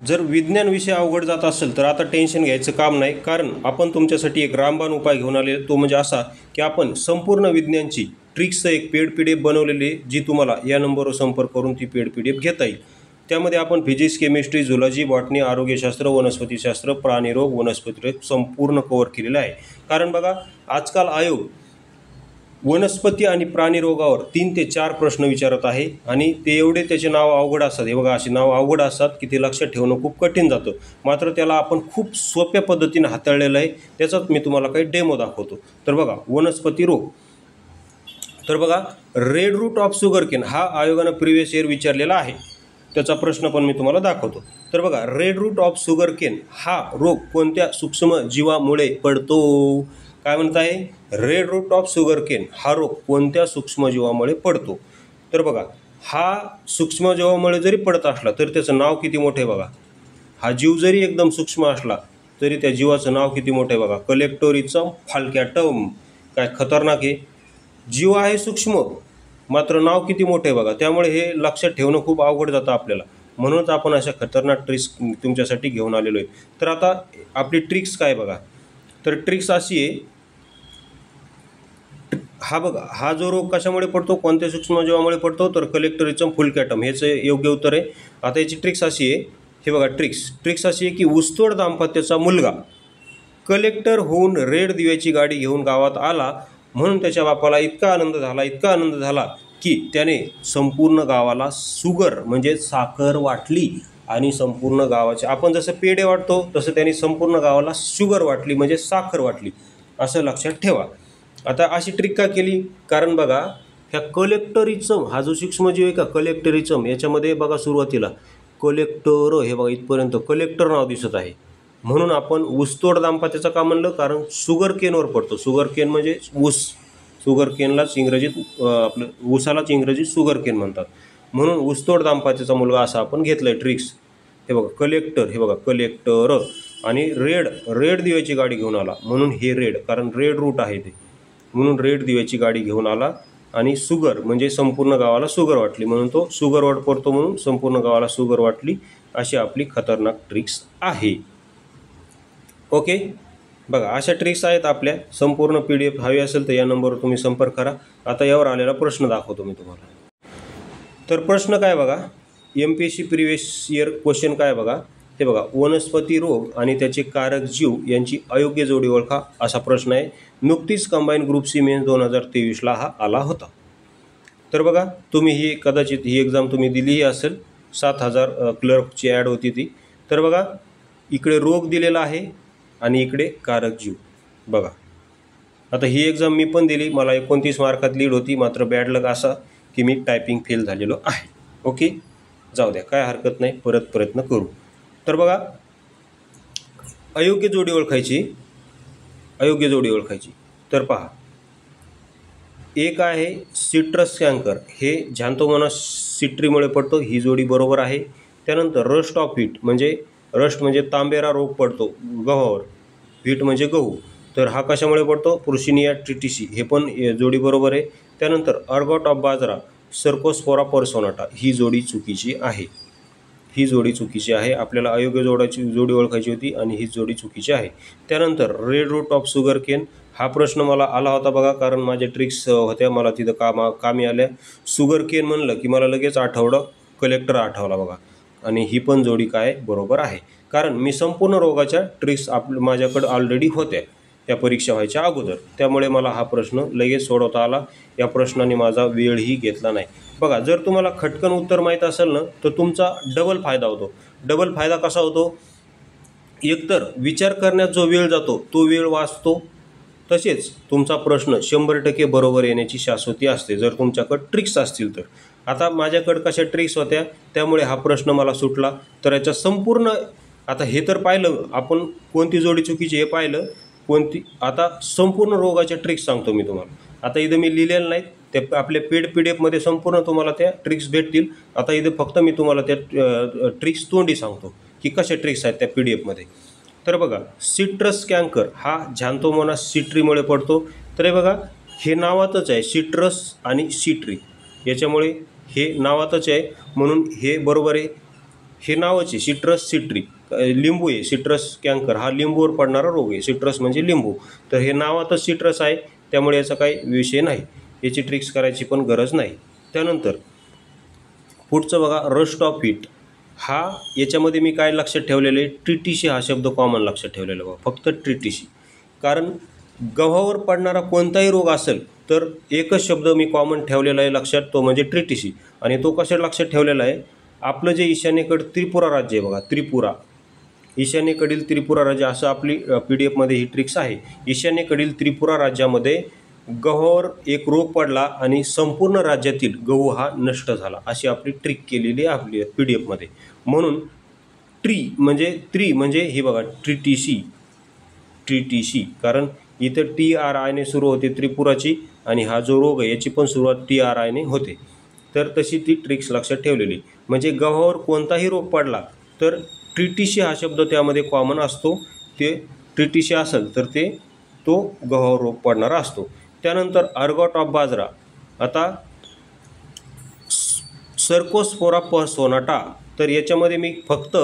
जर विज्ञान विषय अवघड जात असेल तर आता टेन्शन घ्यायचं काम नाही, कारण आपण तुमच्यासाठी एक रामबाण उपाय घेऊन आले. तो म्हणजे असा की आपण संपूर्ण विज्ञानची ट्रिक्सचं एक पेड पी डी एफ बनवलेली आहे, जी तुम्हाला या नंबरवर संपर्क करून ती पेड पी डी एफ घेता येईल. त्यामध्ये आपण फिजिक्स, केमिस्ट्री, झुलॉजी, बॉटनी, आरोग्यशास्त्र, वनस्पतीशास्त्र, प्राणीरोग, वनस्पतिरोग संपूर्ण कव्हर केलेलं आहे. कारण बघा, आजकाल आयोग वनस्पती आणि प्राणी रोगावर 3 ते 4 प्रश्न विचारत आहे आणि ते एवढे त्याचे नाव अवघड असतात. हे बघा, अशी नाव अवघड असतात की ते लक्षात ठेवणं खूप कठीण जातं. मात्र त्याला आपण खूप सोप्या पद्धतीने हाताळलेलं आहे. त्याचाच मी तुम्हाला काही डेमो दाखवतो. तर बघा, वनस्पती रोग. तर बघा, रेड रूट ऑफ शुगरकेन हा आयोगानं प्रिव्हियस इयर विचारलेला आहे. त्याचा प्रश्न पण मी तुम्हाला दाखवतो. तर बघा, रेड रूट ऑफ शुगरकेन हा रोग कोणत्या सूक्ष्म जीवामुळे पडतो? काय म्हणत आहे? रेड रूट ऑफ शुगरकेन हा रोग कोणत्या सूक्ष्मजीवामुळे पडतो? तर बघा, हा सूक्ष्मजीवामुळे जरी पडत असला तरी त्याचं नाव किती मोठं आहे बघा. हा जीव जरी एकदम सूक्ष्म असला तरी त्या जीवाचं नाव किती मोठं आहे बघा. कलेक्टोरिझम फाल्कॅटम. काय खतरनाक आहे. जीव आहे सूक्ष्म, मात्र नाव किती मोठं आहे बघा. त्यामुळे हे लक्षात ठेवणं खूप अवघड जातं आपल्याला. म्हणूनच आपण अशा खतरनाक ट्रिक्स तुमच्यासाठी घेऊन आलेलो आहे. तर आता आपली ट्रिक्स काय बघा. तर ट्रिक्स अशी आहे, हा बघा, हा जो रोग कशामुळे पडतो, कोणत्या सूक्ष्मजीवामुळे पडतो, तर कलेक्टोरिझम फुल्कॅटम हेच योग्य उत्तर आहे. आता याची ट्रिक्स अशी आहे, हे बघा, ट्रिक्स अशी आहे की ऊसतोड दाम्पत्याचा मुलगा कलेक्टर होऊन रेड दिव्याची गाडी घेऊन गावात आला, म्हणून त्याच्या बापाला इतका आनंद झाला की त्याने संपूर्ण गावाला शुगर म्हणजे साखर वाटली. आणि संपूर्ण गावाचे, आपण जसं पेढे वाटतो तसं त्याने संपूर्ण गावाला शुगर वाटली म्हणजे साखर वाटली, असं लक्षात ठेवा. आता अशी ट्रिक का केली? कारण बघा, ह्या कलेक्टरिझम हा जो सूक्ष्मजीव आहे का, कलेक्टरिझम, याच्यामध्ये बघा सुरुवातीला कलेक्टर, हे बघा इथपर्यंत कलेक्टर नाव दिसत आहे. म्हणून आपण ऊसतोड दाम्पत्याचं का म्हणलं? कारण शुगर केनवर पडतो. शुगर केन म्हणजे ऊस. शुगर केनलाच इंग्रजीत आपलं ऊसालाच इंग्रजीत शुगर केन म्हणतात. म्हणून ऊसतोड दाम्पत्याचा मुलगा असं आपण घेतलं आहे ट्रिक्स. हे बघा, कलेक्टर, हे बघा कलेक्टर, आणि रेड दिव्याची गाडी घेऊन आला, म्हणून हे रेड, कारण रेड रूट आहे ते, म्हणून रेड दिव्याची गाडी घेऊन आला. आणि शुगर म्हणजे संपूर्ण गावाला शुगर वाटली, म्हणून तो शुगर वर्ड पडतो, म्हणून संपूर्ण गावाला शुगर वाटली. अशी आपली खतरनाक ट्रिक्स आहे. ओके, बघा, अशा ट्रिक्स आहेत आपल्या. संपूर्ण पी डी एफ हवी असेल तर या नंबरवर तुम्ही संपर्क करा. आता यावर आलेला प्रश्न दाखवतो मी तुम्हाला. तर प्रश्न काय बघा, MPSC प्रिव्हियस इयर क्वेश्चन काय बघा. हे बघा, वनस्पती रोग आणि त्याचे कारक जीव यांची अयोग्य जोडी ओळखा, असा प्रश्न आहे. नुकतीच कंबाईन ग्रुप सी मेन्स 2023ला हा आला होता. तर बघा, तुम्ही कदाचित ही एक्झाम तुम्ही दिलीही असेल. 7,000 क्लर्कची ॲड होती ती. तर बघा, इकडे रोग दिलेला आहे आणि इकडे कारक जीव. बघा, आता ही एक्झाम मी पण दिली, मला 29 मार्कात लीड होती. मात्र बॅड लक असा की मी टायपिंग फेल झालेलो आहे. ओके, जाऊ द्या, काय हरकत नाही, परत प्रयत्न करू. तर बघा, अयोग्य जोडी ओळखायची. तर पहा, एक आहे सिट्रस कॅन्कर, हे झॅन्थोमोनास सिट्रीमुळे पडतो, ही जोडी बरोबर आहे. त्यानंतर रस्ट ऑफ व्हीट म्हणजे तांबेरा रोग पडतो गव्हावर, व्हीट म्हणजे गहू, तर हा कशामुळे पडतो? पुर्सिनिया ट्रिटिसी, हे पण जोडी बरोबर आहे. त्यानंतर अर्गॉट ऑफ बाजरा, सर्कोस्पोरा पर्सोनाटा, ही जोडी चुकीची आहे. आपल्याला अयोग्य जोडी ओळखायची होती आणि ही जोडी चुकीची आहे. त्यानंतर रेड रूट ऑफ शुगरकेन, हा प्रश्न मला आला होता बघा, कारण माझ्या ट्रिक्स होत्या, मला तिथं कामी आल्या. शुगरकेन म्हणलं की मला लगेच कलेक्टर आठवला बघा. आणि ही पण जोडी काय बरोबर आहे, कारण मी संपूर्ण रोगाच्या ट्रिक्स माझ्याकडे ऑलरेडी होत्या या परीक्षा व्हायच्या अगोदर. त्यामुळे मला हा प्रश्न लगेच सोडवता आला. या प्रश्नाने माझा वेळही घेतला नाही. बघा, जर तुम्हाला खटकन उत्तर माहीत असेल ना, तर तुमचा डबल फायदा होतो. डबल फायदा कसा होतो? एकतर विचार करण्यात जो वेळ जातो तो वेळ वाचतो, तसेच तुमचा प्रश्न 100% बरोबर येण्याची शाश्वती असते जर तुमच्याकडे ट्रिक्स असतील तर. आता माझ्याकडे कशा ट्रिक्स होत्या, त्यामुळे हा प्रश्न मला सुटला. तर याच्या संपूर्ण, आता हे तर पाहिलं आपण, कोणती जोडी चुकीची हे पाहिलं, आता संपूर्ण रोगाच्या ट्रिक्स सांगतो मी तुम्हाला. आता इथं मी लिहिलेलं नाहीत, ते आपल्या पेड PDF मध्ये संपूर्ण तुम्हाला त्या ट्रिक्स भेटतील. आता इथे फक्त मी तुम्हाला त्या ट्रिक्स तोंडी सांगतो की कशा ट्रिक्स आहेत त्या PDF मध्ये. तर बघा, सिट्रस कॅन्कर हा झॅन्थोमोनास सिट्रीमुळे पडतो. तर हे बघा, हे नावातच आहे, सिट्रस आणि सिट्री, याच्यामुळे हे नावातच आहे, म्हणून हे बरोबर आहे. हे नावच आहे सिट्रस सिट्रिक, लिंबू आहे. सिट्रस कॅन्कर हा लिंबूवर पडणारा रोग आहे. सिट्रस म्हणजे लिंबू, तर हे नावातच सिट्रस आहे, त्यामुळे याचा काही विषय नाही, याची ट्रिक्स करायची पण गरज नाही. त्यानंतर पुढचं बघा, रस्ट ऑफ हीट. हा याच्यामध्ये मी काय लक्षात ठेवलेलं आहे, ट्रिटिशी हा शब्द कॉमन लक्षात ठेवलेला बघा, फक्त ट्रिटिशी. कारण गव्हावर पडणारा कोणताही रोग असेल तर एकच शब्द मी कॉमन ठेवलेला आहे लक्षात, तो म्हणजे ट्रिटिशी. आणि तो कशा लक्षात ठेवलेला आहे, आपलं जे ईशान्येकडे त्रिपुरा राज्य आहे बघा, त्रिपुरा, ईशान्येकडील त्रिपुरा राज्य असं आपली PDF मध्ये ही ट्रिक्स आहे. ईशान्येकडील त्रिपुरा राज्यामध्ये गव्हावर एक रोग पडला आणि संपूर्ण राज्यातील गहू हा नष्ट झाला, अशी आपली ट्रिक केलेली आहे आपली PDF मध्ये. म्हणून त्रि म्हणजे ही बघा ट्रिटिशी, ट्रिटिशी, कारण इथं TRI ने सुरू होते त्रिपुराची, आणि हा जो रोग आहे याची पण सुरुवात TRI ने होते. तर तशी ती ट्रिक्स लक्षात ठेवलेली. म्हणजे गव्हावर कोणताही रोग पडला तर ट्रिटिशी हा शब्द त्यामध्ये कॉमन असतो. ते ट्रिटिशी असेल तर तो गव्हावर रोग पडणारा असतो. त्यानंतर अर्गॉट ऑफ बाजरा. आता सर्कोस्पोरा पर्सोनाटा, तर याच्यामध्ये मी फक्त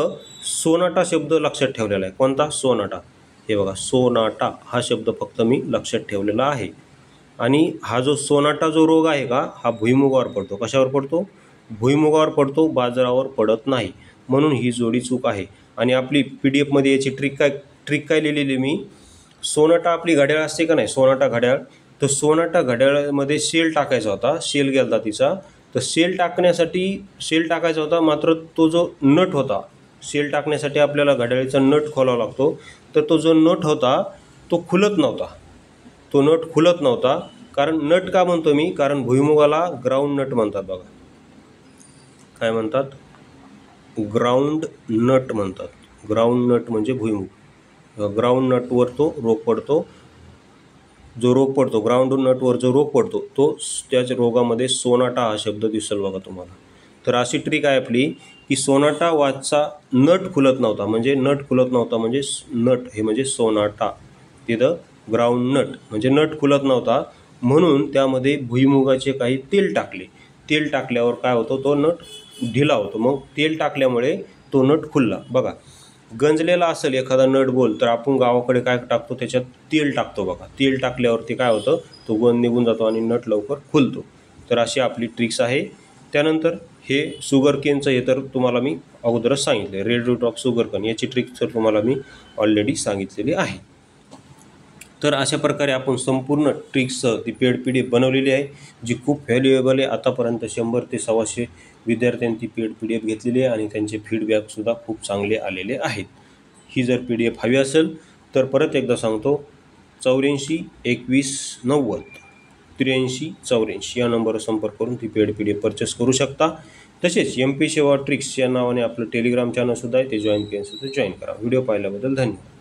सोनाटा शब्द लक्षात ठेवलेला आहे. कोणता? सोनाटा. हे बघा, सोनाटा हा शब्द फक्त मी लक्षात ठेवलेला आहे. आणि हा जो सोनाटा जो रोग आहे का, हा भुईमुगावर पडतो. कशावर पडतो? भुईमुगावर पडतो, बाजारावर पडत नाही. म्हणून ही जोडी चूक आहे. आणि आपली PDF मध्ये याची ट्रिक काय लिहिलेली मी, सोनाटा आपली घड्याळ असते का नाही, सोनाटा घड्याळ, तर सोनाटा घड्याळामध्ये सेल टाकायचा होता, सेल गेला तिचा. तर सेल टाकायचा होता, मात्र तो जो नट होता, सेल टाकण्यासाठी आपल्याला घड्याळीचा नट खोलावा लागतो, तर तो जो नट होता तो खुलत नव्हता. तो नट खुलत नव्हता. कारण नट का म्हणतो मी, कारण भुईमुगाला ग्राउंड नट म्हणतात बघा. काय म्हणतात? ग्राउंड नट म्हणतात. ग्राउंड नट म्हणजे भुईमुग. ग्राउंड नटवर तो रोग पडतो, ग्राउंड नटवर जो रोग पडतो तो, त्याच रोगामध्ये सोनाटा हा शब्द दिसेल बघा तुम्हाला. तर अशी ट्रिक आहे आपली की सोनाटा वाजचा नट खुलत नव्हता, म्हणजे नट खुलत नव्हता म्हणजे नट हे म्हणजे सोनाटा. तिथं ग्राउंड नट म्हणजे नट खुलत नव्हता, म्हणून त्यामध्ये भुईमुगाचे काही तेल टाकले. तेल टाकल्यावर काय होतं, तो नट ढिला होतो. मग तेल टाकल्यामुळे तो नट खुलला. बघा, गंजलेला असेल एखादा नट बोल, तर आपण गावाकडे काय टाकतो, त्याच्यात तेल टाकतो बघा. तेल टाकल्यावरती काय होतं, तो गंज निघून जातो आणि नट लवकर खुलतो. तर अशी आपली ट्रिक्स आहे. त्यानंतर हे शुगर केनचं, हे तर तुम्हाला मी अगोदरच सांगितलं, red root of sugar cane, याची ट्रिक तर तुम्हाला मी ऑलरेडी सांगितलेली आहे. तर अशा प्रकारे आपण संपूर्ण ट्रिक्सचं ती पेड PDF बनवलेली आहे, जी खूप व्हॅल्युएबल आहे. आतापर्यंत 100 ते 125 विद्यार्थ्यांनी ती पेड PDF घेतलेली आहे आणि त्यांचे फीडबॅकसुद्धा खूप चांगले आलेले आहेत. ही जर PDF हवी असेल तर परत एकदा सांगतो, 84 21 90 83 84 या नंबरवर संपर्क करून ती पेड PDF परचेस करू शकता. तसेच MP सेवा ट्रिक्स या नावाने आपलं टेलिग्राम चॅनलसुद्धा आहे, ते जॉईन केलं सुद्धा जॉईन करा. व्हिडिओ पाहिल्याबद्दल धन्यवाद.